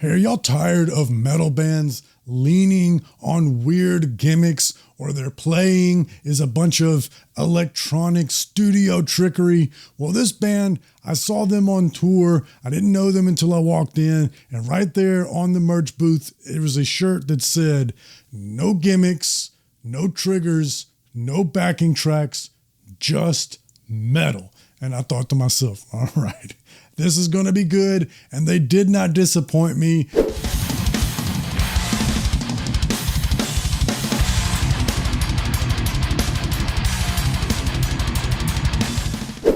Hey, are y'all tired of metal bands leaning on weird gimmicks, or their playing is a bunch of electronic studio trickery? Well, this band, I saw them on tour. I didn't know them until I walked in, and right there on the merch booth, it was a shirt that said, "No gimmicks, no triggers, no backing tracks, just metal." And I thought to myself, all right, this is going to be good. And they did not disappoint me.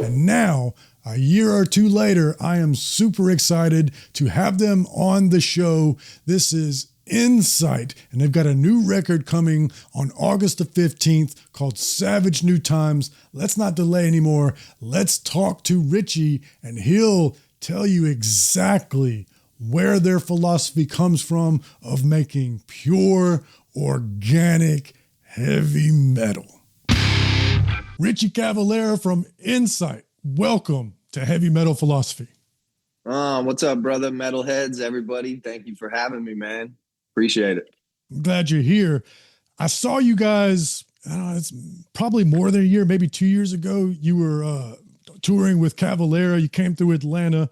And now, a year or two later, I am super excited to have them on the show. This is Incite, and they've got a new record coming on August the 15th called Savage New Times. Let's not delay anymore. Let's talk to Richie, and he'll tell you exactly where their philosophy comes from of making pure, organic, heavy metal. Richie Cavalera from Incite, welcome to Heavy Metal Philosophy. What's up, brother? Metalheads, everybody. Thank you for having me, man. Appreciate it. I'm glad you're here. I saw you guys, I don't know, it's probably more than a year, maybe 2 years ago. You were touring with Cavalera. You came through Atlanta.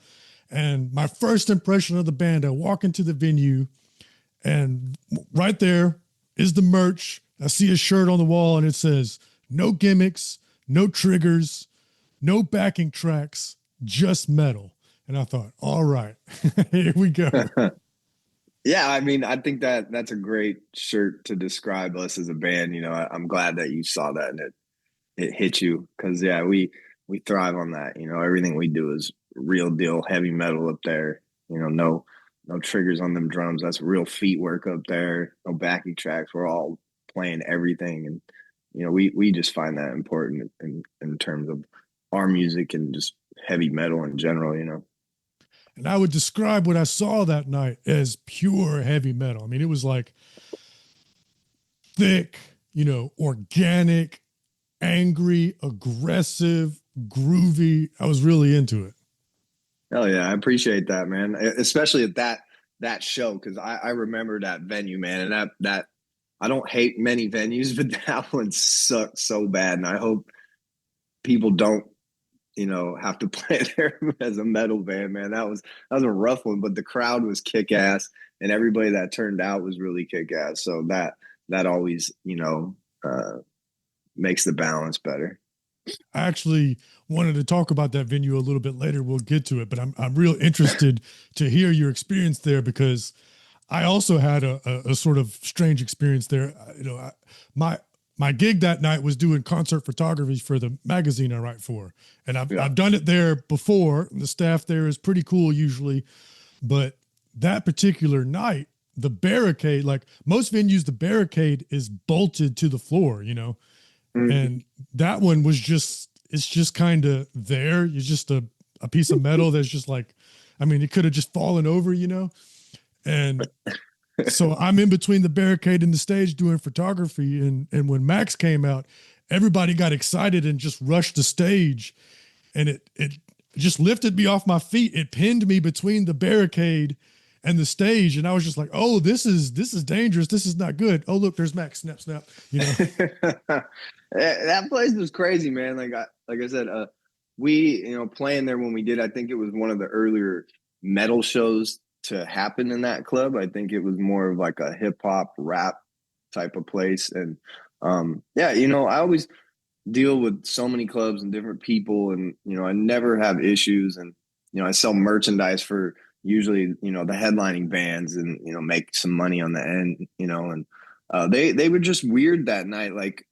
And my first impression of the band, I walk into the venue, and right there is the merch. I see a shirt on the wall, and it says, "No gimmicks, no triggers, no backing tracks, just metal." And I thought, all right, here we go. Yeah, I mean, I think that's a great shirt to describe us as a band. I'm glad that you saw that and it hit you, because yeah, we thrive on that. Everything we do is real deal heavy metal up there. No triggers on them drums. That's real feet work up there. No backing tracks. We're all playing everything, and we just find that important in terms of our music and just heavy metal in general. And I would describe what I saw that night as pure heavy metal. I mean, it was like thick, organic, angry, aggressive, groovy. I was really into it. Hell yeah, I appreciate that, man. Especially at that show, because I remember that venue, man, and that I don't hate many venues, but that one sucked so bad, and I hope people don't have to play there as a metal band, man. That was a rough one, but the crowd was kick ass, and everybody that turned out was really kick ass. So that always makes the balance better. I actually wanted to talk about that venue a little bit later. We'll get to it, but I'm real interested to hear your experience there, because I also had a sort of strange experience there. My gig that night was doing concert photography for the magazine I write for. And I've done it there before. The staff there is pretty cool usually. But that particular night, the barricade, like most venues, the barricade is bolted to the floor, Mm-hmm. And that one was it's just kind of there. It's just a piece of metal that's just like, I mean, it could have just fallen over, And so I'm in between the barricade and the stage doing photography. And when Max came out, everybody got excited and just rushed the stage. And it just lifted me off my feet. It pinned me between the barricade and the stage. And I was just like, oh, this is dangerous. This is not good. Oh, look, there's Max. Snap, snap. That place was crazy, man. Like I said, we, playing there when we did, I think it was one of the earlier metal shows to happen in that club. I think it was more of like a hip hop rap type of place. And I always deal with so many clubs and different people, and I never have issues. And I sell merchandise for usually the headlining bands, and make some money on the end. And they were just weird that night. Like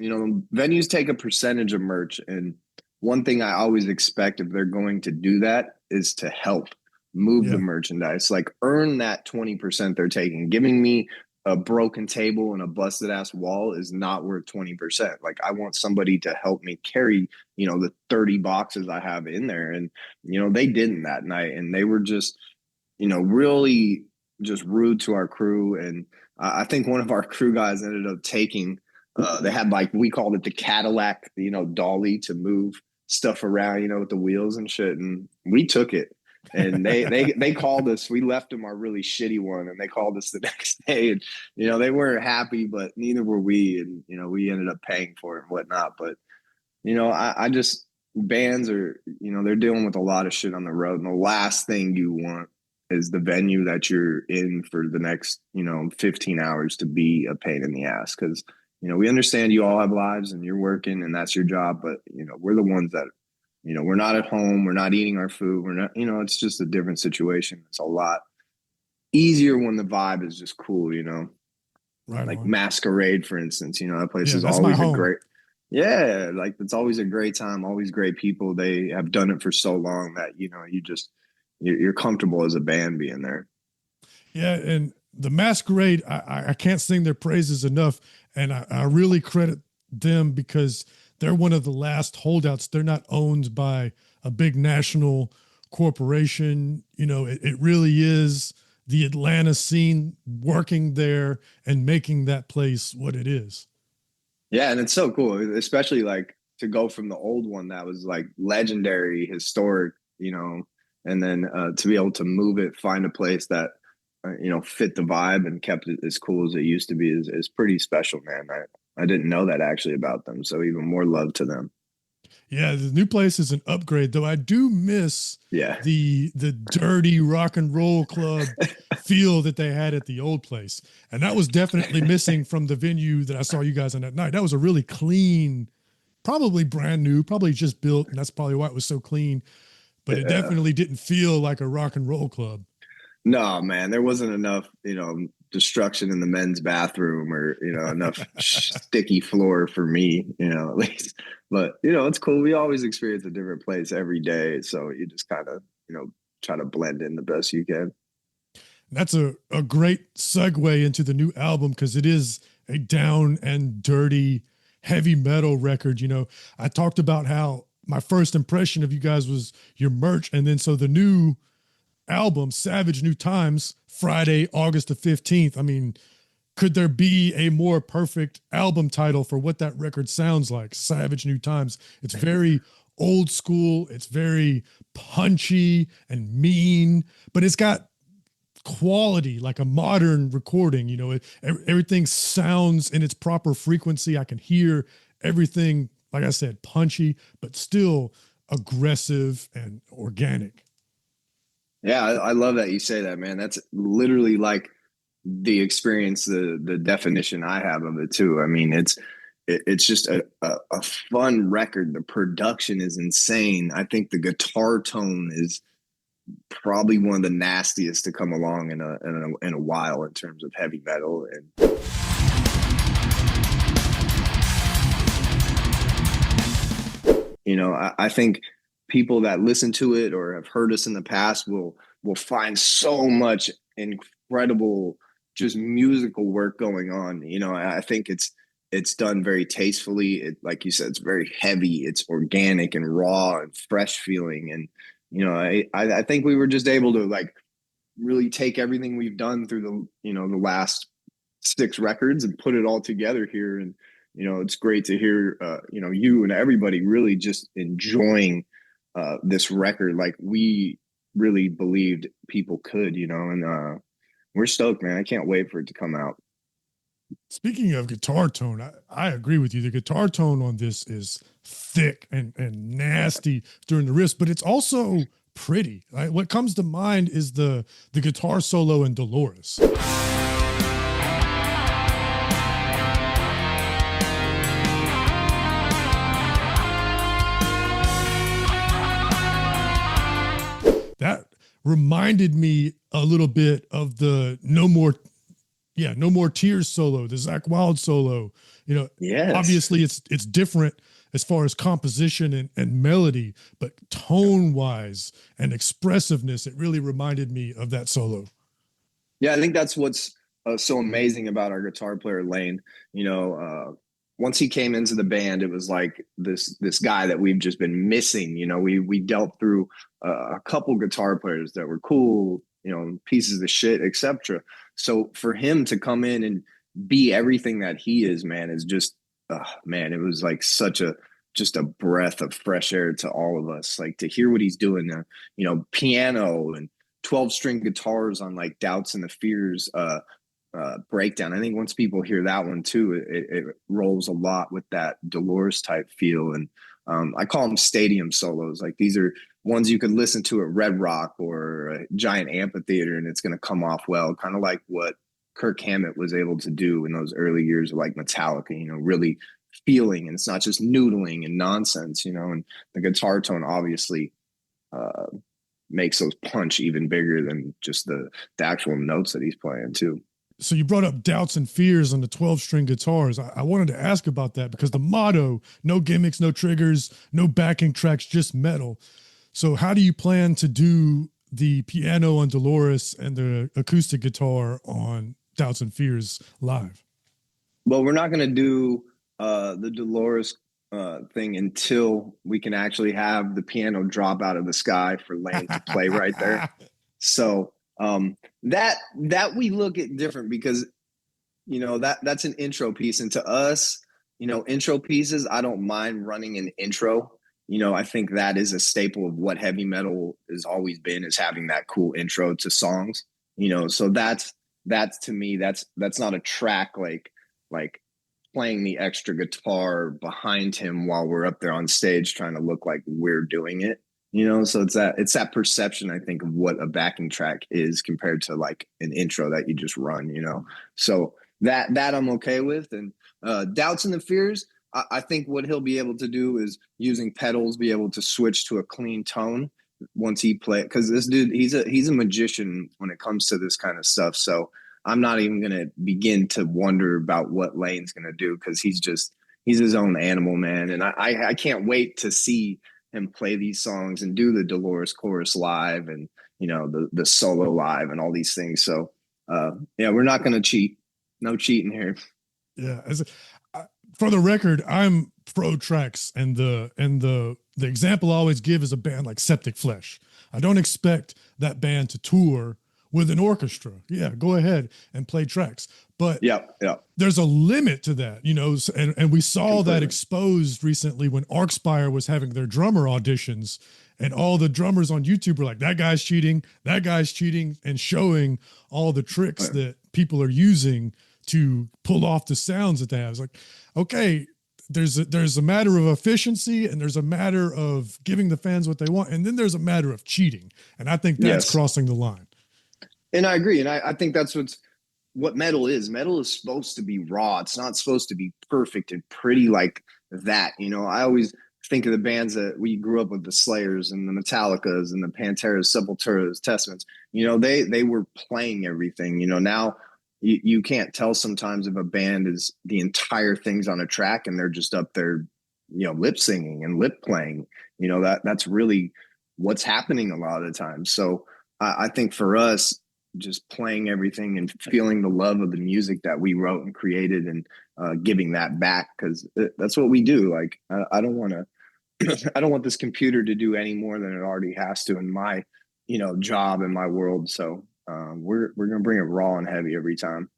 venues take a percentage of merch, and one thing I always expect if they're going to do that is to help move the merchandise, like earn that 20% they're taking. Giving me a broken table and a busted ass wall is not worth 20%. Like I want somebody to help me carry, the 30 boxes I have in there. And, they didn't that night, and they were just, really just rude to our crew. And I think one of our crew guys ended up taking, they had we called it the Cadillac, dolly to move stuff around, with the wheels and shit. And we took it. And they called us. We left them our really shitty one, and they called us the next day. And they weren't happy, but neither were we. And we ended up paying for it and whatnot. But I just bands are they're dealing with a lot of shit on the road, and the last thing you want is the venue that you're in for the next 15 hours to be a pain in the ass. Because we understand you all have lives and you're working and that's your job, but we're the ones that we're not at home, we're not eating our food, we're not it's just a different situation. It's a lot easier when the vibe is just cool. Right Like on. Masquerade, for instance. That place Yeah, is that's my always a home. great, yeah, like it's always a great time, always great people. They have done it for so long that you're comfortable as a band being there. Yeah, and the Masquerade, I can't sing their praises enough, and I really credit them because they're one of the last holdouts. They're not owned by a big national corporation. It really is the Atlanta scene working there and making that place what it is. Yeah, and it's so cool, especially like to go from the old one that was like legendary, historic, and then to be able to move it, find a place that fit the vibe and kept it as cool as it used to be is pretty special, man. I didn't know that actually about them, so even more love to them. Yeah, the new place is an upgrade, though I do miss Yeah. the dirty rock and roll club feel that they had at the old place. And that was definitely missing from the venue that I saw you guys on that night. That was a really clean, probably brand new, probably just built, and that's probably why it was so clean, but it Yeah. definitely didn't feel like a rock and roll club. No, man, there wasn't enough, destruction in the men's bathroom or, enough sticky floor for me, at least. But, it's cool. We always experience a different place every day. So you just kind of, try to blend in the best you can. That's a great segue into the new album because it is a down and dirty heavy metal record. I talked about how my first impression of you guys was your merch. And then so the new album, Savage New Times, Friday, August the 15th. I mean, could there be a more perfect album title for what that record sounds like? Savage New Times. It's very old school, it's very punchy and mean, but it's got quality like a modern recording. Everything sounds in its proper frequency. I can hear everything, like I said, punchy, but still aggressive and organic. Yeah, I love that you say that, man. That's literally like the experience, the definition I have of it too. I mean, it's just a fun record. The production is insane. I think the guitar tone is probably one of the nastiest to come along in a while in terms of heavy metal. And I think people that listen to it or have heard us in the past will find so much incredible just musical work going on. I think it's done very tastefully. Like you said, it's very heavy, it's organic and raw and fresh feeling. And I think we were just able to like really take everything we've done through the last 6 records and put it all together here. And it's great to hear you and everybody really just enjoying this record like we really believed people could. And we're stoked, man. I can't wait for it to come out. Speaking of guitar tone, I agree with you. The guitar tone on this is thick and nasty during the riffs, but it's also pretty. Right? What comes to mind is the guitar solo in Dolores. That reminded me a little bit of the No More Tears solo, the Zakk Wylde solo. Yes. Obviously it's different as far as composition and melody, but tone wise and expressiveness, it really reminded me of that solo. Yeah, I think that's what's so amazing about our guitar player Lane. Once he came into the band, it was like this guy that we've just been missing. We dealt through a couple guitar players that were cool, pieces of shit, etc. So for him to come in and be everything that he is, man, is just man, it was like such just a breath of fresh air to all of us. Like to hear what he's doing, piano and 12-string guitars on like Doubts and the Fears breakdown. I think once people hear that one too, it rolls a lot with that Dolores type feel. And I call them stadium solos. Like these are ones you could listen to at Red Rock or a giant amphitheater and it's going to come off well, kind of like what Kirk Hammett was able to do in those early years of like Metallica, really feeling, and it's not just noodling and nonsense, and the guitar tone obviously makes those punch even bigger than just the actual notes that he's playing too. So you brought up Doubts and Fears on the 12-string guitars. I wanted to ask about that because the motto, no gimmicks, no triggers, no backing tracks, just metal. So how do you plan to do the piano on Dolores and the acoustic guitar on Doubts and Fears live? Well, we're not going to do the Dolores thing until we can actually have the piano drop out of the sky for Lane to play right there. So that we look at different because that's an intro piece, and to us, intro pieces, I don't mind running an intro. I think that is a staple of what heavy metal has always been, is having that cool intro to songs. So that's to me, that's not a track like playing the extra guitar behind him while we're up there on stage trying to look like we're doing it. So it's that perception, I think, of what a backing track is compared to like an intro that you just run, so that I'm okay with. And Doubts and the Fears, I think what he'll be able to do is using pedals, be able to switch to a clean tone once he play, because this dude, he's a magician when it comes to this kind of stuff. So I'm not even going to begin to wonder about what Lane's going to do, because he's his own animal, man. And I can't wait to see him play these songs and do the Dolores chorus live and, the solo live and all these things. So, we're not going to cheat. No cheating here. Yeah. For the record, I'm pro tracks, and the example I always give is a band like Septic Flesh. I don't expect that band to tour with an orchestra. Yeah, go ahead and play tracks. But there's a limit to that, and we saw completely that exposed recently when Arcspire was having their drummer auditions, and all the drummers on YouTube were like, that guy's cheating, and showing all the tricks that people are using to pull off the sounds that they have. It's like, okay, there's a matter of efficiency, and there's a matter of giving the fans what they want, and then there's a matter of cheating. And I think that's crossing the line. And I agree. And I think that's what metal is. Metal is supposed to be raw. It's not supposed to be perfect and pretty like that. I always think of the bands that we grew up with, the Slayers and the Metallicas and the Panteras, Sepulturas, Testaments. They were playing everything. Now you can't tell sometimes if a band is the entire thing's on a track and they're just up there, lip singing and lip playing. That's really what's happening a lot of the time. So I think for us, just playing everything and feeling the love of the music that we wrote and created, and giving that back, because that's what we do. Like I don't want to I don't want this computer to do any more than it already has to in my job in my world. So we're gonna bring it raw and heavy every time.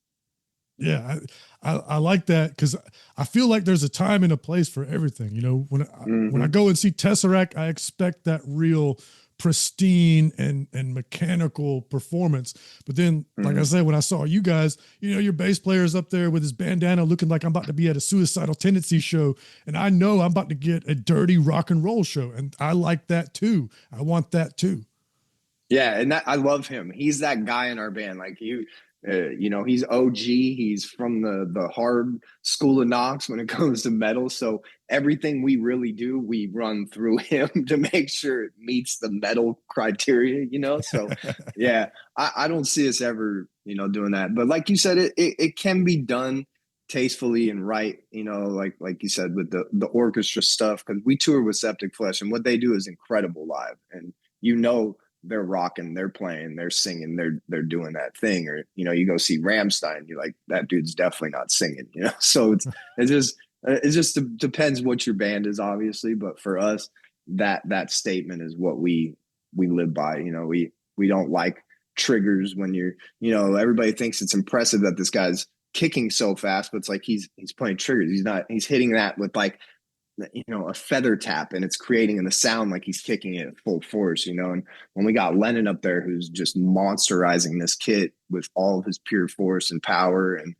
Yeah, I like that, because I feel like there's a time and a place for everything. When I go and see Tesseract, I expect that real pristine and mechanical performance. But then, like I said, when I saw you guys, your bass player's up there with his bandana looking like I'm about to be at a Suicidal Tendency show, and I know I'm about to get a dirty rock and roll show, and I like that too. I want that too. Yeah, and I love him. He's that guy in our band. Like he's OG. He's from the hard school of Knox when it comes to metal. So everything we really do, we run through him to make sure it meets the metal criteria. So yeah, I don't see us ever doing that. But like you said, it can be done tastefully and right. Like you said, with the orchestra stuff, because we tour with Septic Flesh, and what they do is incredible live, and they're rocking, they're playing, they're singing, they're doing that thing. Or you go see Rammstein, you're like, that dude's definitely not singing. So it just depends what your band is, obviously. But for us, that statement is what we live by. We don't like triggers when everybody thinks it's impressive that this guy's kicking so fast, but it's like he's playing triggers. He's hitting that with like a feather tap, and it's creating the sound like he's kicking it at full force, and when we got Lennon up there, who's just monsterizing this kit with all of his pure force and power, and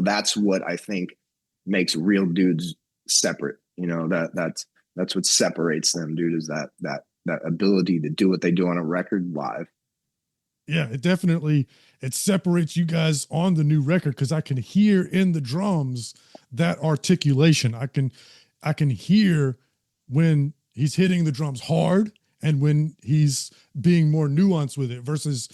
that's what I think makes real dudes separate. That's what separates them, dude, is that ability to do what they do on a record live. Yeah, it separates you guys on the new record because I can hear in the drums that articulation. I can hear when he's hitting the drums hard and when he's being more nuanced with it versus,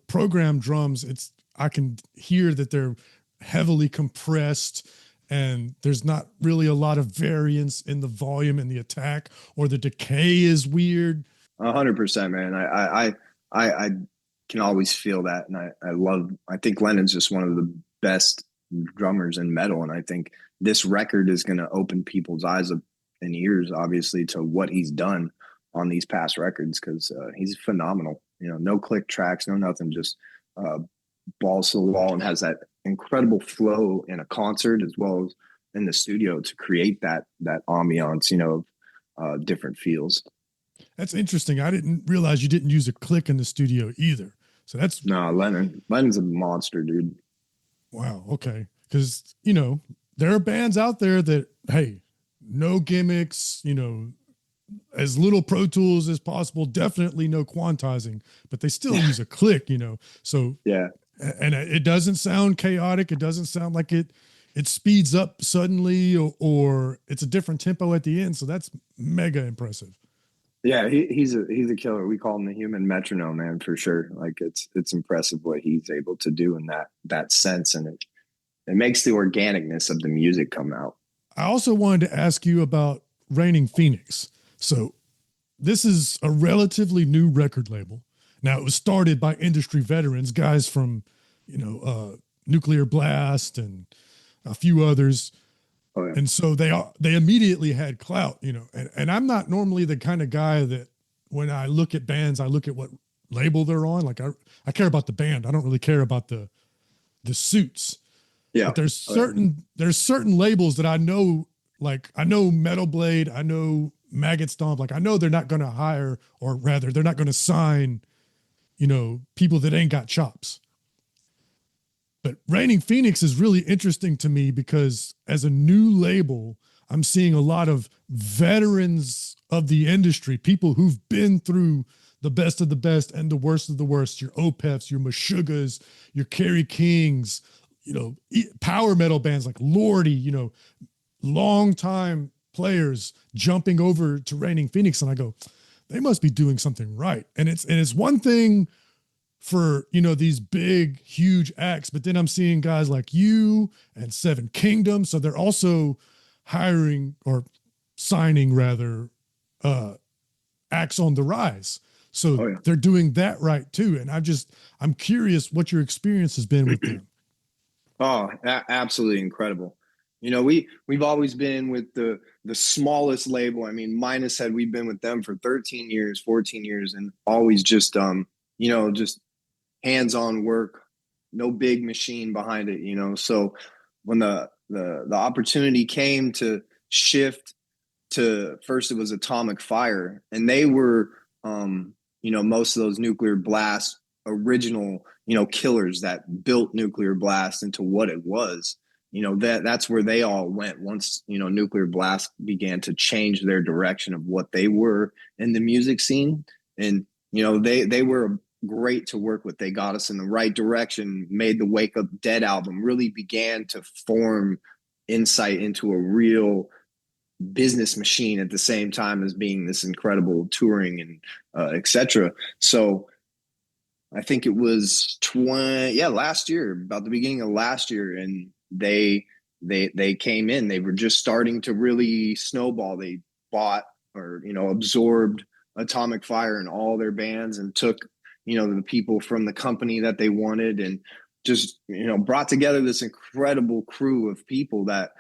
program drums. I can hear that they're heavily compressed and there's not really a lot of variance in the volume and the attack, or the decay is weird. 100%, man. I can always feel that. And I think Lennon's just one of the best drummers in metal. And I think this record is going to open people's eyes up and ears, obviously, to what he's done on these past records, because he's phenomenal. No click tracks, no nothing, just balls to the wall, and has that incredible flow in a concert as well as in the studio to create that ambiance, of different feels. That's interesting. I didn't realize you didn't use a click in the studio either. So that's No, Lennon's a monster, dude. wow. Okay. Because, there are bands out there that, hey, no gimmicks, as little Pro Tools as possible, definitely no quantizing, but they still use a click, So, yeah. And it doesn't sound chaotic. It doesn't sound like it speeds up suddenly, or it's a different tempo at the end. So that's mega impressive. Yeah, he's a killer. We call him the human metronome, man, for sure. Like it's impressive what he's able to do in that sense, and it makes the organicness of the music come out. I also wanted to ask you about Reining Phoenix. So this is a relatively new record label. Now, it was started by industry veterans, guys from, Nuclear Blast and a few others. Oh, yeah. And so they immediately had clout, and I'm not normally the kind of guy that when I look at bands, I look at what label they're on. Like I care about the band. I don't really care about the suits. Yeah. But there's certain labels that I know, like I know Metal Blade, I know Maggot Stomp, like I know they're not going to hire, or rather they're not going to sign, people that ain't got chops. But Reining Phoenix is really interesting to me because as a new label, I'm seeing a lot of veterans of the industry, people who've been through the best of the best and the worst of the worst, your Opeths, your Meshuggahs, your Kerry Kings, power metal bands like Lordy, long time players jumping over to Reining Phoenix. And I go, they must be doing something right. And it's one thing for, these big, huge acts, but then I'm seeing guys like you and Seven Kingdoms. So they're also hiring, or signing rather, acts on the rise. So Oh, yeah. they're doing that right too. And I'm curious what your experience has been with them. Oh, absolutely incredible. We've always been with the smallest label. I mean, Minus Head, we've been with them for 13 years, 14 years, and always just just hands-on work, no big machine behind it. So when the opportunity came to shift to, first it was Atomic Fire, and they were most of those Nuclear Blast original killers that built Nuclear Blast into what it was. That's where they all went once Nuclear Blast began to change their direction of what they were in the music scene. And they were great to work with. They got us in the right direction, made the Wake Up Dead album, really began to form Incite into a real business machine at the same time as being this incredible touring and etc. So I think it was last year, about the beginning of last year, and they came in. They were just starting to really snowball. They bought, or absorbed Atomic Fire and all their bands, and took the people from the company that they wanted, and just brought together this incredible crew of people that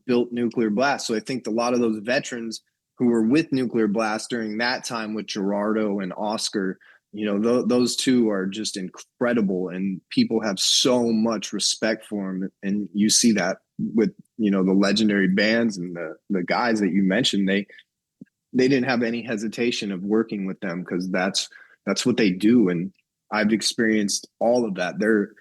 built Nuclear Blast. So I think a lot of those veterans who were with Nuclear Blast during that time, with Gerardo and Oscar, those two are just incredible, and people have so much respect for them. And you see that with the legendary bands and the guys that you mentioned, they didn't have any hesitation of working with them because that's what they do. And I've experienced all of that. They're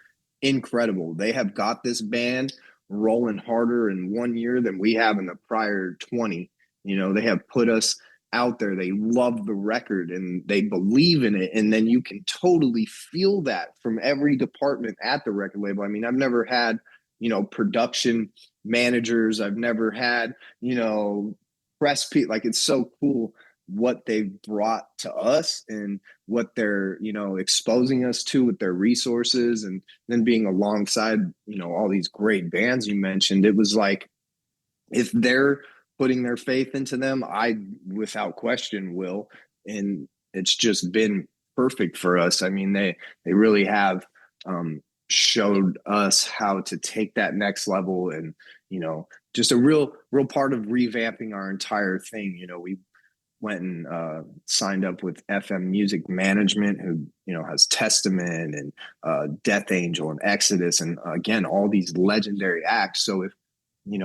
incredible. They have got this band rolling harder in 1 year than we have in the prior 20. They have put us out there. They love the record and they believe in it. And then you can totally feel that from every department at the record label. I mean, I've never had, production managers. I've never had, press people. Like, it's so cool what they've brought to us and what they're, exposing us to with their resources, and then being alongside, all these great bands you mentioned. It was like, if they're putting their faith into them, I without question will. And it's just been perfect for us. I mean, they really have showed us how to take that next level, and just a real part of revamping our entire thing. We went and signed up with FM Music Management, who has Testament and Death Angel and Exodus, and again, all these legendary acts. So if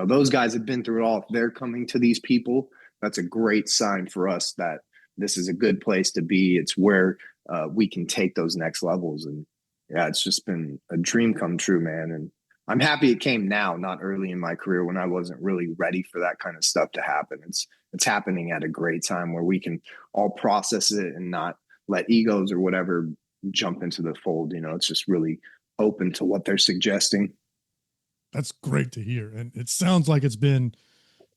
those guys have been through it all, if they're coming to these people, that's a great sign for us that this is a good place to be. It's where we can take those next levels. And yeah, it's just been a dream come true, man. And I'm happy it came now, not early in my career when I wasn't really ready for that kind of stuff to happen. It's happening at a great time where we can all process it and not let egos or whatever jump into the fold. It's just really open to what they're suggesting. That's great to hear. And it sounds like it's been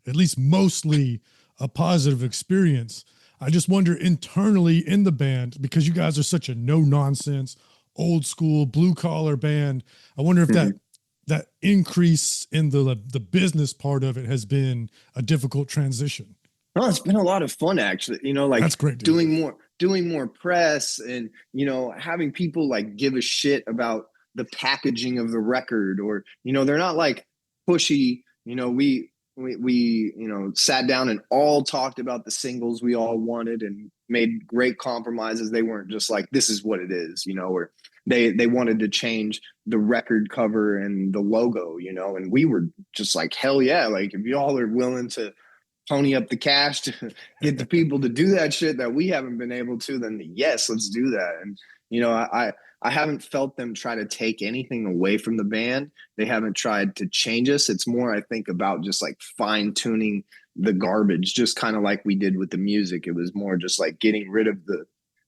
at least mostly a positive experience. I just wonder internally in the band, because you guys are such a no nonsense, old school, blue collar band. I wonder if that increase in the business part of it has been a difficult transition. Oh, it's been a lot of fun, actually. Like, that's great. Doing more press, and having people like give a shit about the packaging of the record, or they're not like pushy. We sat down and all talked about the singles we all wanted and made great compromises. They weren't just like, this is what it is, or they wanted to change the record cover and the logo, and we were just like, hell yeah, like, if y'all are willing to pony up the cash to get the people to do that shit that we haven't been able to, then yes, let's do that. And I haven't felt them try to take anything away from the band. They haven't tried to change us. It's more, I think, about just like fine tuning the garbage, just kind of like we did with the music. It was more just like getting rid of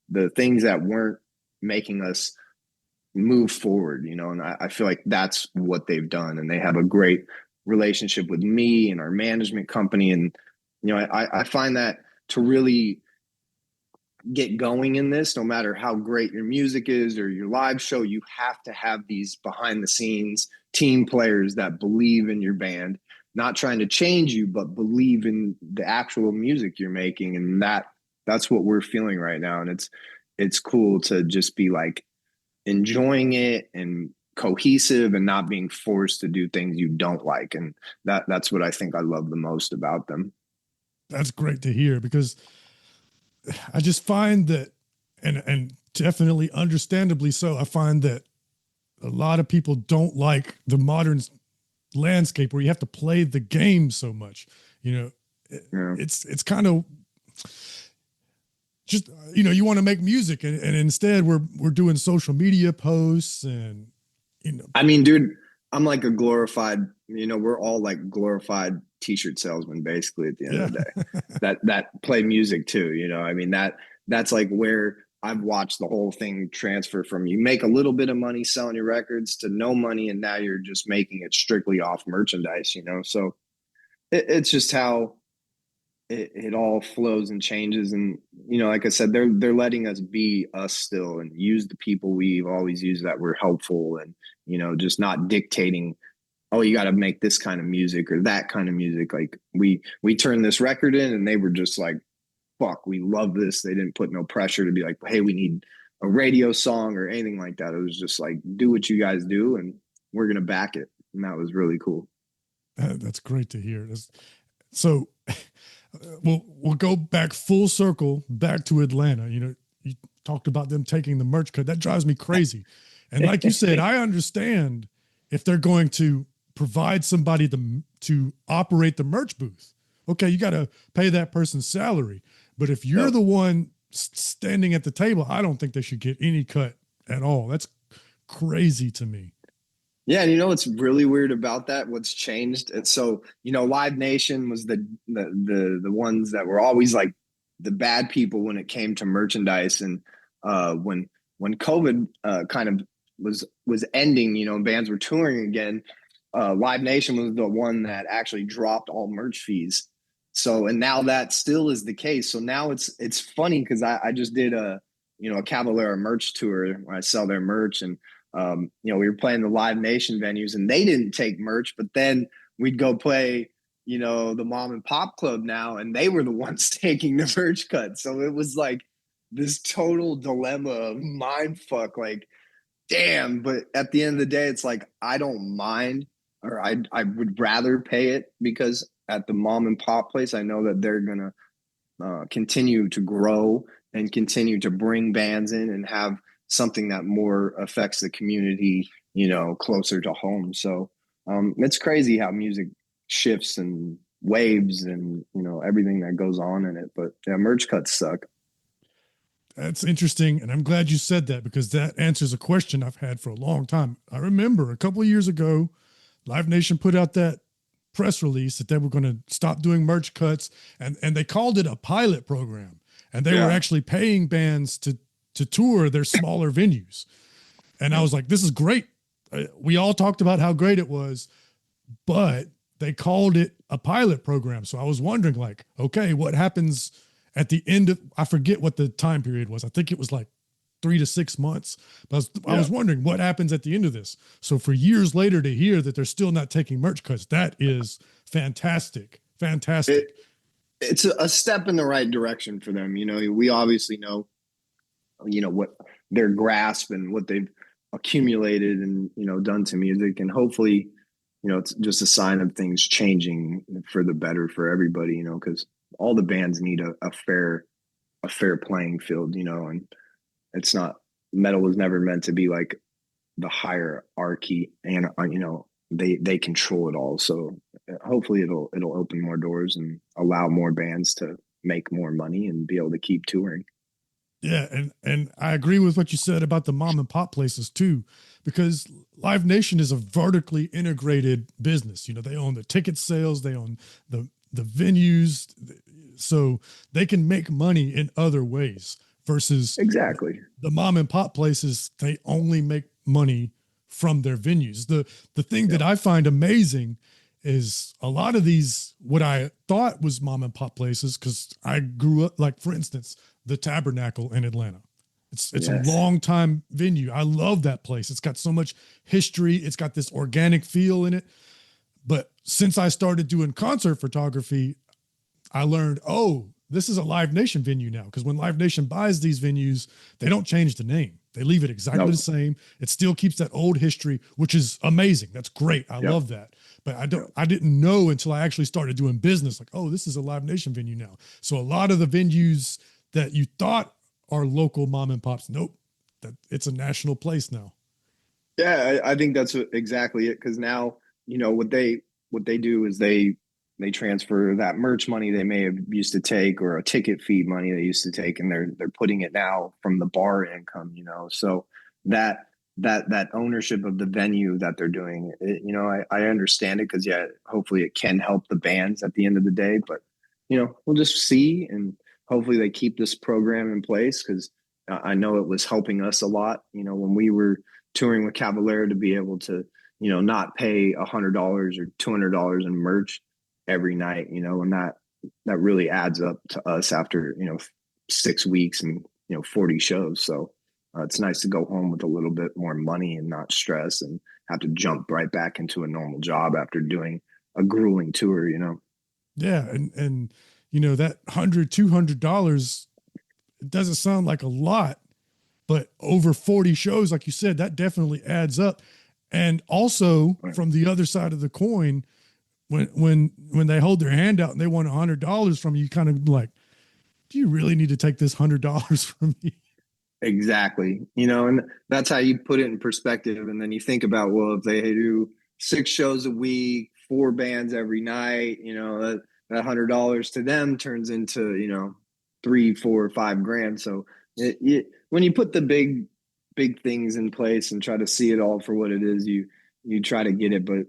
the things that weren't making us move forward, and I feel like that's what they've done. And they have a great relationship with me and our management company. And, I find that to really get going in this, no matter how great your music is or your live show, you have to have these behind the scenes team players that believe in your band, not trying to change you, but believe in the actual music you're making. And that's what we're feeling right now. And it's cool to just be like enjoying it and cohesive and not being forced to do things you don't like. And that's what I think I love the most about them. That's great to hear, because I just find that, and definitely understandably so, I find that a lot of people don't like the modern landscape where you have to play the game so much. It's kind of just, you want to make music, and instead we're doing social media posts and, I mean, dude, I'm like a glorified, we're all like glorified t-shirt salesman basically at the end of the day that play music too. I mean, that's like where I've watched the whole thing transfer from, you make a little bit of money selling your records to no money, and now you're just making it strictly off merchandise. So it's just how it all flows and changes. And like I said, they're letting us be us still and use the people we've always used that were helpful, and just not dictating, oh, you got to make this kind of music or that kind of music. Like, we turned this record in and they were just like, fuck, we love this. They didn't put no pressure to be like, hey, we need a radio song or anything like that. It was just like, do what you guys do and we're going to back it. And that was really cool. That's great to hear. So we'll go back full circle back to Atlanta. You talked about them taking the merch cut. That drives me crazy. And like you said, I understand if they're going to provide somebody to operate the merch booth. Okay, you got to pay that person's salary, but if you're Yep. the one standing at the table, I don't think they should get any cut at all. That's crazy to me. Yeah, and you know what's really weird about that? What's changed? And so, Live Nation was the ones that were always like the bad people when it came to merchandise. And when COVID kind of was ending, bands were touring again. Live Nation was the one that actually dropped all merch fees. So, and now that still is the case. So now it's funny because I just did a Cavalera merch tour where I sell their merch, and we were playing the Live Nation venues and they didn't take merch, but then we'd go play, the mom and pop club now, and they were the ones taking the merch cut. So it was like this total dilemma of mind fuck, like, damn. But at the end of the day, it's like, I don't mind, or I would rather pay it, because at the mom and pop place, I know that they're going to continue to grow and continue to bring bands in and have something that more affects the community, closer to home. So it's crazy how music shifts and waves and, everything that goes on in it. But yeah, merch cuts suck. That's interesting. And I'm glad you said that, because that answers a question I've had for a long time. I remember a couple of years ago, Live Nation put out that press release that they were going to stop doing merch cuts, and they called it a pilot program. And they were actually paying bands to tour their smaller venues. And I was like, this is great. We all talked about how great it was, but they called it a pilot program. So I was wondering, like, okay, what happens at the end of, I forget what the time period was. I think it was like 3 to 6 months. But I was wondering what happens at the end of this. So for years later to hear that they're still not taking merch cuts, that is fantastic. Fantastic. It's a step in the right direction for them. We obviously know what their grasp and what they've accumulated and done to music, and hopefully it's just a sign of things changing for the better for everybody, because all the bands need a fair playing field, and it's not, metal was never meant to be like the hierarchy, and they control it all. So hopefully it'll open more doors and allow more bands to make more money and be able to keep touring. Yeah, and I agree with what you said about the mom and pop places too, because Live Nation is a vertically integrated business. They own the ticket sales, they own the venues, so they can make money in other ways. Versus Exactly the mom and pop places, they only make money from their venues. The thing that I find amazing is a lot of these, what I thought was mom and pop places, because I grew up, like for instance, the Tabernacle in Atlanta. It's a long time venue. I love that place. It's got so much history. It's got this organic feel in it. But since I started doing concert photography, I learned, oh, this is a Live Nation venue now. Because when Live Nation buys these venues, they don't change the name. They leave it exactly the same. It still keeps that old history, which is amazing. That's great. I love that. But I didn't know until I actually started doing business, like, oh, this is a Live Nation venue now. So a lot of the venues that you thought are local mom and pops, nope, that it's a national place now. Yeah, I think that's exactly it. Because now, what they do is they transfer that merch money they may have used to take, or a ticket fee money they used to take, and they're putting it now from the bar income. So that ownership of the venue that they're doing, I understand it, because hopefully it can help the bands at the end of the day. But we'll just see, and hopefully they keep this program in place, because I know it was helping us a lot. When we were touring with Cavalera, to be able to not pay $100 or $200 in merch every night, and that really adds up to us after 6 weeks and 40 shows. So it's nice to go home with a little bit more money and not stress and have to jump right back into a normal job after doing a grueling tour. Yeah, and that $100, $200, it doesn't sound like a lot, but over 40 shows, like you said, that definitely adds up. And also from the other side of the coin, when they hold their hand out and they want $100 from you, kind of like, do you really need to take this $100 from me? Exactly. And that's how you put it in perspective. And then you think about, well, if they do 6 shows a week, 4 bands every night, that $100 to them turns into, 3, 4, 5 grand. So when you put the big things in place and try to see it all for what it is, you try to get it. But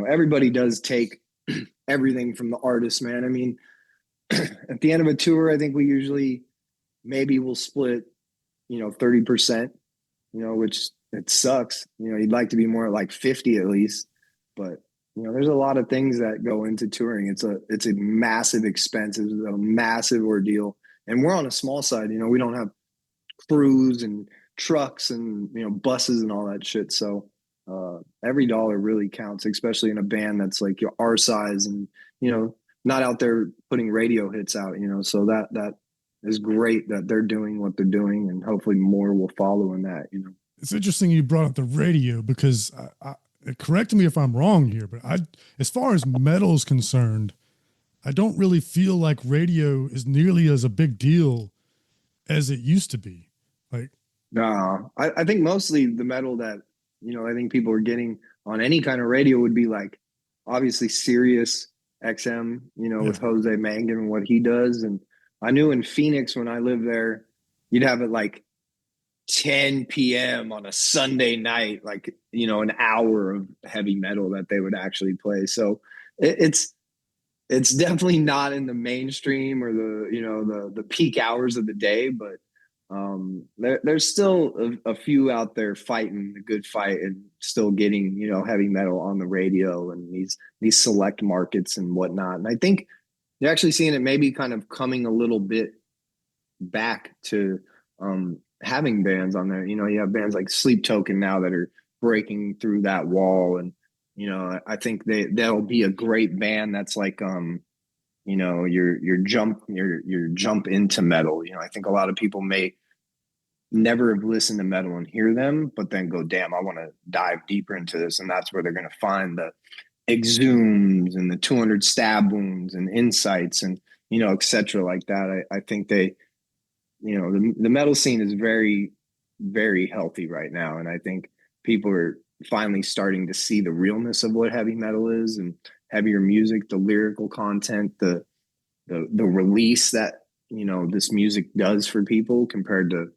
everybody does take everything from the artist, man. I mean, at the end of a tour, I think we usually maybe we'll split, 30%, which it sucks. You'd like to be more like 50 at least, but there's a lot of things that go into touring. It's a massive expense. It's a massive ordeal. And we're on a small side, we don't have crews and trucks and, buses and all that shit. So every dollar really counts, especially in a band that's like our size and, not out there putting radio hits out, so that is great that they're doing what they're doing, and hopefully more will follow in that. It's interesting you brought up the radio because correct me if I'm wrong here, but as far as metal is concerned, I don't really feel like radio is nearly as a big deal as it used to be. Like, no, I think mostly the metal that, I think people are getting on any kind of radio would be like, obviously Sirius XM, with Jose Mangan and what he does. And I knew in Phoenix when I lived there, you'd have it like 10 p.m. on a Sunday night, like, an hour of heavy metal that they would actually play. So it's definitely not in the mainstream or the peak hours of the day, but there's still a few out there fighting the good fight and still getting, heavy metal on the radio and these select markets and whatnot. And I think you're actually seeing it maybe kind of coming a little bit back to having bands on there. You have bands like Sleep Token now that are breaking through that wall. And, I think they'll be a great band that's like, your jump into metal. I think a lot of people may never have listened to metal and hear them, but then go, damn, I want to dive deeper into this. And that's where they're going to find the exhumes and the 200 stab wounds and insights and, et cetera, like that. I think they, the metal scene is very, very healthy right now. And I think people are finally starting to see the realness of what heavy metal is and heavier music, the lyrical content, the release that, this music does for people compared to,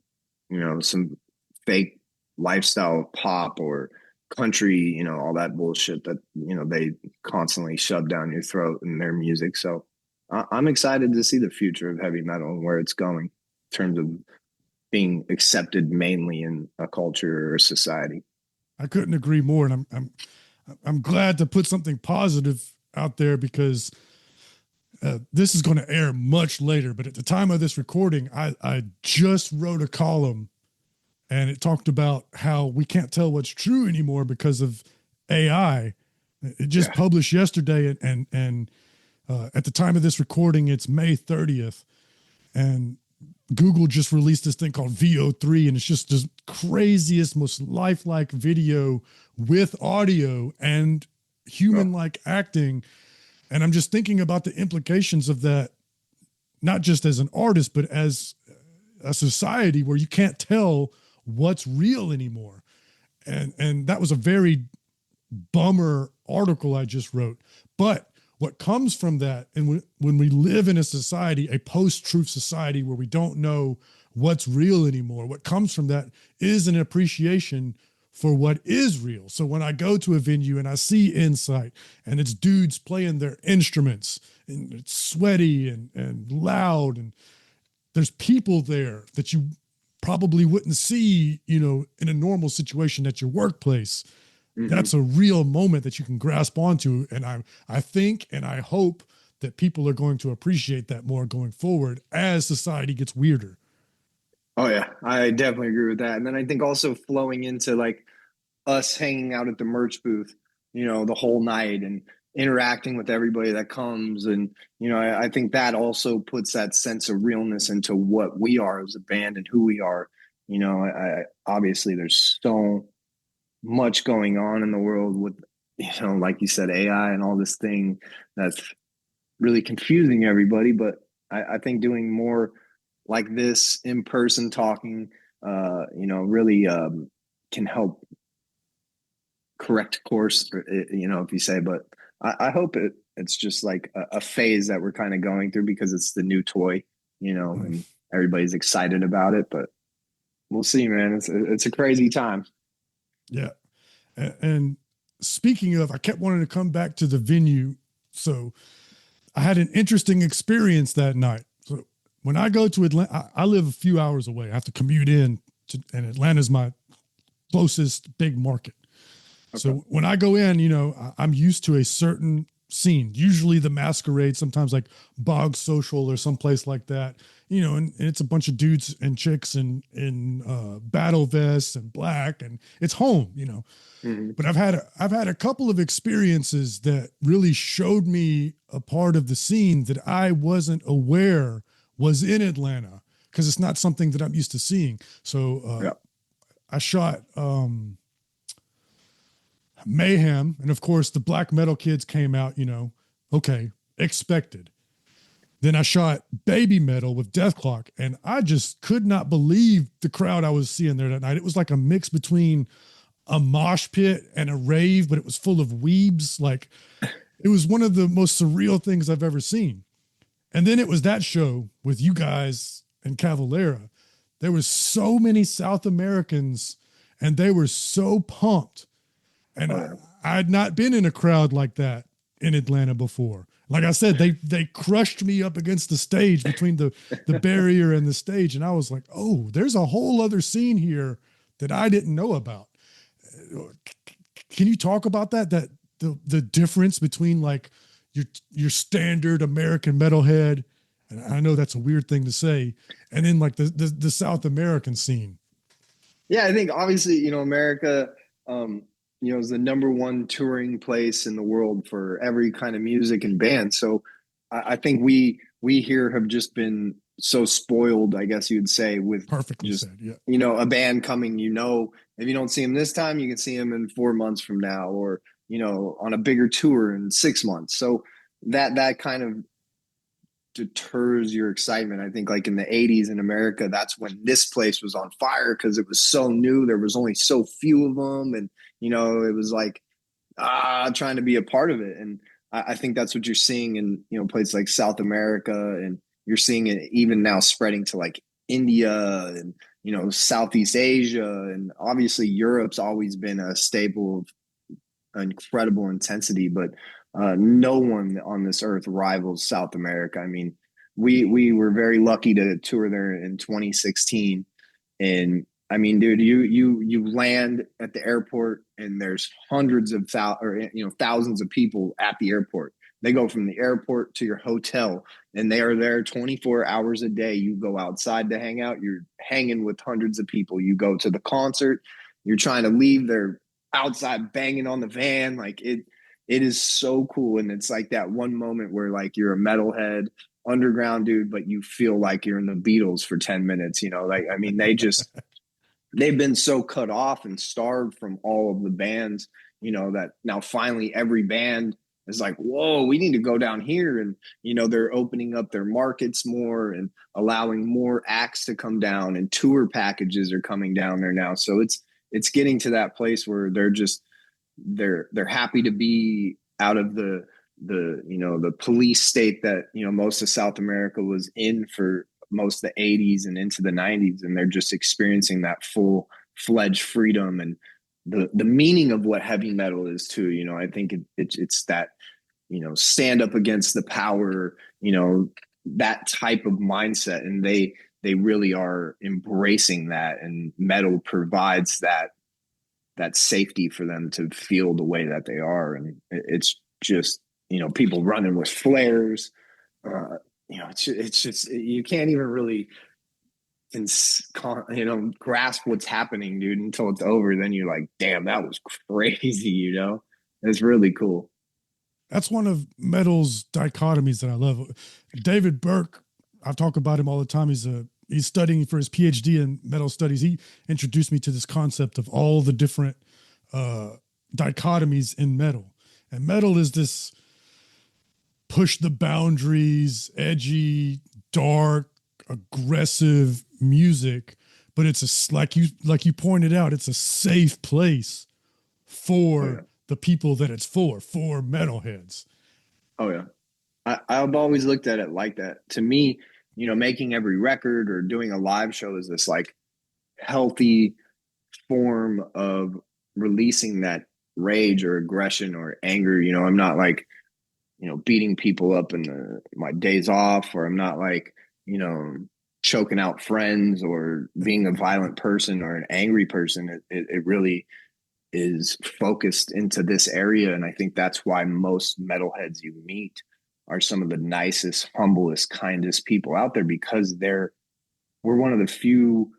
some fake lifestyle pop or country, all that bullshit that, they constantly shove down your throat in their music. So I'm excited to see the future of heavy metal and where it's going in terms of being accepted mainly in a culture or a society. I couldn't agree more. And I'm glad to put something positive out there because this is going to air much later, but at the time of this recording, I just wrote a column and it talked about how we can't tell what's true anymore because of AI. It just published yesterday, and at the time of this recording, it's May 30th, and Google just released this thing called VO3, and it's just the craziest, most lifelike video with audio and human-like acting. And I'm just thinking about the implications of that, not just as an artist, but as a society where you can't tell what's real anymore. And that was a very bummer article I just wrote. But what comes from that, and when we live in a society, a post-truth society where we don't know what's real anymore, what comes from that is an appreciation for what is real. So when I go to a venue and I see Incite and it's dudes playing their instruments and it's sweaty and loud, and there's people there that you probably wouldn't see, in a normal situation at your workplace. Mm-hmm. That's a real moment that you can grasp onto. And I think and I hope that people are going to appreciate that more going forward as society gets weirder. Oh yeah, I definitely agree with that. And then I think also flowing into like us hanging out at the merch booth, the whole night and interacting with everybody that comes. And, I think that also puts that sense of realness into what we are as a band and who we are. Obviously there's so much going on in the world with, like you said, AI and all this thing that's really confusing everybody. But I think doing more like this in person talking, really can help correct course, if you say, but I hope it's just like a phase that we're kind of going through because it's the new toy, Mm. and everybody's excited about it, but we'll see, man. It's a crazy time. Yeah. And speaking of, I kept wanting to come back to the venue. So I had an interesting experience that night. So when I go to Atlanta, I live a few hours away. I have to commute in and Atlanta's my closest big market. Okay. So when I go in, I'm used to a certain scene, usually the Masquerade, sometimes like Bog Social or someplace like that, and it's a bunch of dudes and chicks in battle vests and black, and it's home. Mm-hmm. But I've had a couple of experiences that really showed me a part of the scene that I wasn't aware was in Atlanta because it's not something that I'm used to seeing. So Yeah. I shot Mayhem, and of course the black metal kids came out. Okay, expected. Then I shot Baby Metal with Death Clock, and I just could not believe the crowd I was seeing there that night. It was like a mix between a mosh pit and a rave, but it was full of weebs. Like it was one of the most surreal things I've ever seen. And then it was that show with you guys and Cavalera. There was so many South Americans, and they were so pumped. And Oh I, yeah. I had not been in a crowd like that in Atlanta before. Like I said, they crushed me up against the stage between the barrier and the stage, and I was like, oh, there's a whole other scene here that I didn't know about. Can you talk about that? That the difference between like your standard American metalhead, and I know that's a weird thing to say, and then like the South American scene. Yeah, I think obviously, America, is the number one touring place in the world for every kind of music and band. So I think we here have just been so spoiled, I guess you'd say, with Perfectly just, said. Yeah. a band coming, if you don't see them this time, you can see them in 4 months from now, or, on a bigger tour in 6 months. So that kind of deters your excitement. I think like in the 80s in America, that's when this place was on fire because it was so new. There was only so few of them. And, it was like, trying to be a part of it. And I think that's what you're seeing in, places like South America. And you're seeing it even now spreading to like India and, Southeast Asia. And obviously Europe's always been a staple of incredible intensity, but no one on this earth rivals South America. I mean, we were very lucky to tour there in 2016, and I mean, dude, you land at the airport, and there's hundreds of thousands of people at the airport. They go from the airport to your hotel, and they are there 24 hours a day. You go outside to hang out, you're hanging with hundreds of people. You go to the concert, you're trying to leave, they're outside banging on the van. Like it is so cool. And it's like that one moment where like you're a metalhead underground dude, but you feel like you're in the Beatles for 10 minutes, like, I mean, they've been so cut off and starved from all of the bands, that now finally every band is like, whoa, we need to go down here. And, they're opening up their markets more and allowing more acts to come down, and tour packages are coming down there now. So it's getting to that place where they're happy to be out of the police state that, most of South America was in for most of the 80s and into the 90s, and they're just experiencing that full-fledged freedom and the meaning of what heavy metal is too. I think it's that, stand up against the power, that type of mindset, and they really are embracing that, and metal provides that safety for them to feel the way that they are. And it's just, people running with flares, it's just, you can't even really, grasp what's happening, dude, until it's over. Then you're like, damn, that was crazy. It's really cool. That's one of metal's dichotomies that I love. David Burke, I've talked about him all the time. He's studying for his PhD in metal studies. He introduced me to this concept of all the different uh, dichotomies in metal. And metal is this push the boundaries, edgy, dark, aggressive music, but it's like you pointed out, it's a safe place Oh for yeah. the people that it's for metalheads. Oh yeah. I've always looked at it like that. To me, making every record or doing a live show is this like healthy form of releasing that rage or aggression or anger. I'm not like, beating people up in my days off, or I'm not like, you know, choking out friends or being a violent person or an angry person. It really is focused into this area. And I think that's why most metalheads you meet are some of the nicest, humblest, kindest people out there, because we're one of the few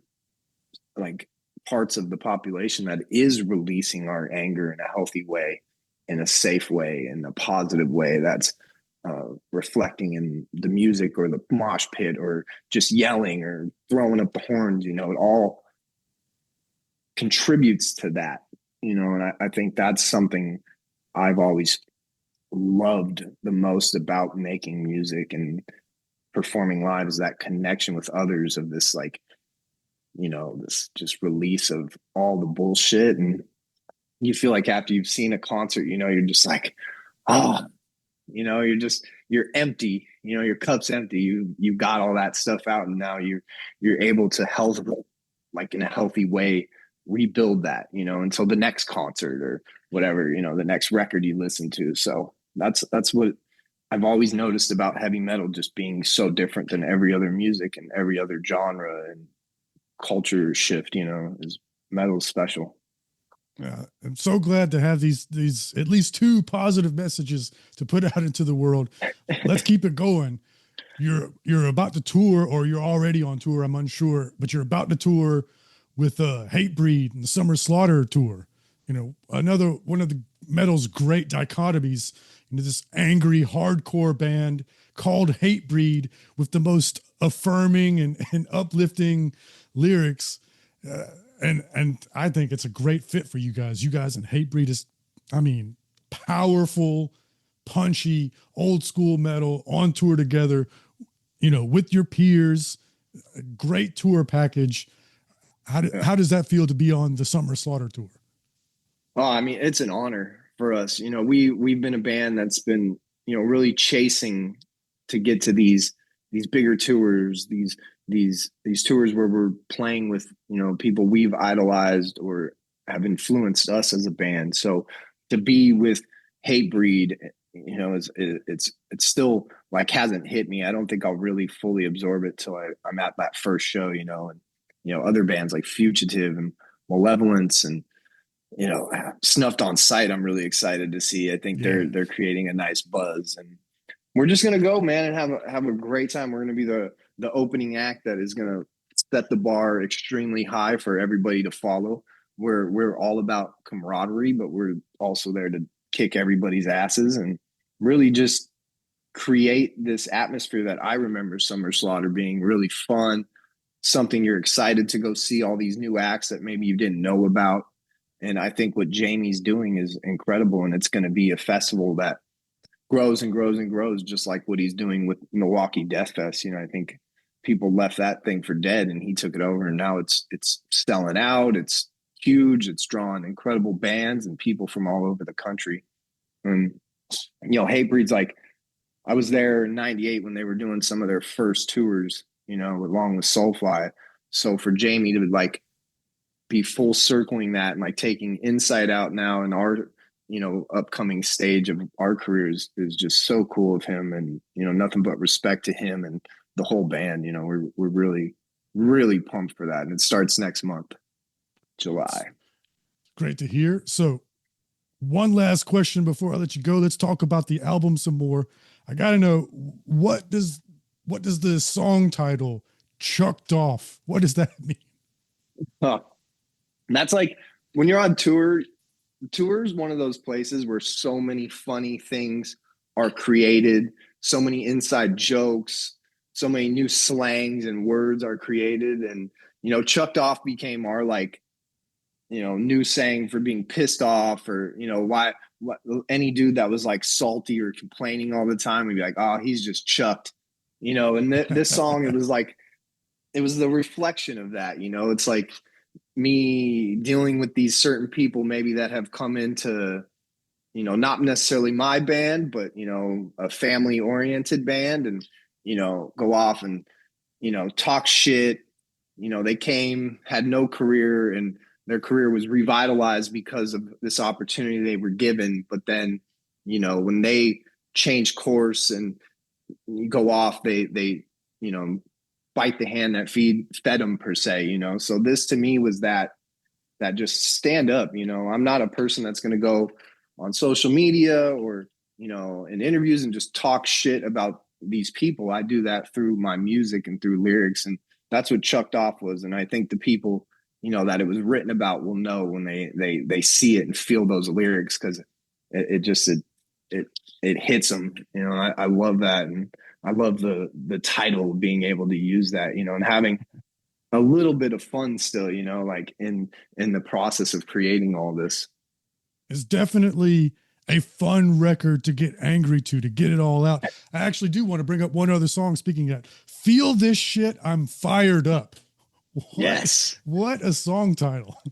like parts of the population that is releasing our anger in a healthy way, in a safe way, in a positive way that's reflecting in the music or the mosh pit or just yelling or throwing up the horns. It all contributes to that, and I think that's something I've always loved the most about making music and performing live, is that connection with others, of this like, this just release of all the bullshit. And you feel like after you've seen a concert, you're just like, oh, you're empty, your cup's empty. You got all that stuff out, and now you're able to like in a healthy way, rebuild that, until the next concert or whatever, the next record you listen to. So that's what I've always noticed about heavy metal, just being so different than every other music and every other genre and culture shift, is metal special. I'm so glad to have these at least two positive messages to put out into the world. Let's keep it going. You're about to tour, or you're already on tour, I'm unsure, but you're about to tour with Hatebreed and the Summer Slaughter tour. Another one of the metal's great dichotomies. This angry hardcore band called Hatebreed with the most affirming and uplifting lyrics. And I think it's a great fit for you guys. You guys in Hatebreed is, I mean, powerful, punchy, old school metal on tour together, with your peers. A great tour package. Yeah. How does that feel to be on the Summer Slaughter tour? Oh, I mean, it's an honor for us. We've been a band that's been, really chasing to get to these bigger tours, these tours where we're playing with, people we've idolized or have influenced us as a band. So to be with Hatebreed, it's still like hasn't hit me. I don't think I'll really fully absorb it till I'm at that first show, and other bands like Fugitive and Malevolence and Snuffed on Sight, I'm really excited to see. I think Yeah, they're creating a nice buzz, and we're just gonna go, man, and have a great time. We're gonna be the opening act that is gonna set the bar extremely high for everybody to follow. We're all about camaraderie, but we're also there to kick everybody's asses and really just create this atmosphere that I remember Summer Slaughter being really fun, something you're excited to go see all these new acts that maybe you didn't know about. And I think what Jamie's doing is incredible. And it's going to be a festival that grows and grows and grows, just like what he's doing with Milwaukee Death Fest. I think people left that thing for dead and he took it over, and now it's selling out. It's huge. It's drawn incredible bands and people from all over the country. And, Hatebreed's like, I was there in '98 when they were doing some of their first tours, along with Soulfly. So for Jamie to like be full circling that and like taking Incite out now in our upcoming stage of our careers is just so cool of him. And nothing but respect to him and the whole band. We're really really pumped for that, and it starts next month, July. great to hear. So, one last question before I let you go. Let's talk about the album some more. I gotta know, what does the song title "Chucked Off"? What does that mean? Huh. That's like when you're on tours, one of those places where so many funny things are created, so many inside jokes, so many new slangs and words are created. And chucked off became our like new saying for being pissed off, or why what any dude that was like salty or complaining all the time, we'd be like, oh, he's just chucked. And this song, it was like, it was the reflection of that. It's like me dealing with these certain people maybe that have come into, not necessarily my band, but, a family oriented band, and, go off and, talk shit. They came, had no career, and their career was revitalized because of this opportunity they were given. But then, when they change course and go off, they, bite the hand that fed them, per se. So this to me was that just stand up. I'm not a person that's going to go on social media or, in interviews and just talk shit about these people. I do that through my music and through lyrics. And that's what Chucked Off was. And I think the people, that it was written about will know when they see it and feel those lyrics, because it hits them. I love that. And I love the title, being able to use that, and having a little bit of fun still, like in the process of creating all this. It's definitely a fun record to get angry to get it all out. I actually do want to bring up one other song. Speaking of that, Feel This Shit, I'm Fired Up. Yes. What a song title.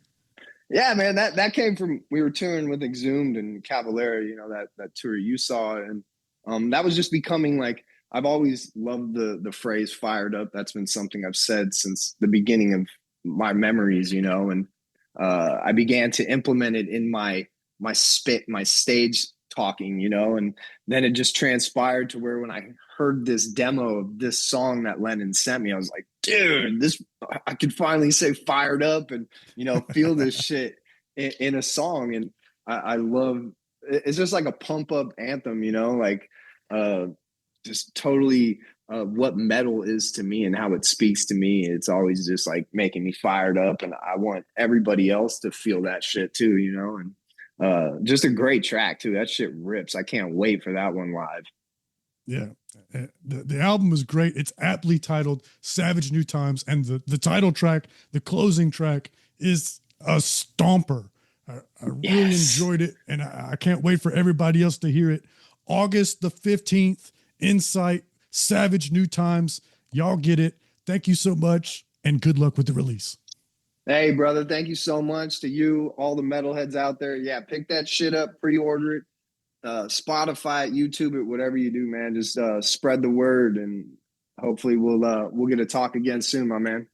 Yeah, man, that came from, we were touring with Exhumed and Cavalera, that tour you saw. And that was just becoming like, I've always loved the phrase fired up. That's been something I've said since the beginning of my memories, and I began to implement it in my stage talking, and then it just transpired to where when I heard this demo of this song that Lennon sent me, I was like, dude, this, I could finally say fired up and, feel this shit in a song. And I love, it's just like a pump up anthem, like just totally what metal is to me and how it speaks to me. It's always just like making me fired up, and I want everybody else to feel that shit too, and just a great track too. That shit rips. I can't wait for that one live. Yeah. The album was great. It's aptly titled Savage New Times, and the title track, the closing track, is a stomper. I really enjoyed it, and I can't wait for everybody else to hear it. August the 15th, Incite, Savage New Times. Y'all get it. Thank you so much, and good luck with the release. Hey, brother, thank you so much to you, all the metalheads out there. Yeah, pick that shit up, pre-order it, Spotify it, YouTube it, whatever you do, man. Just spread the word, and hopefully we'll get to talk again soon, my man.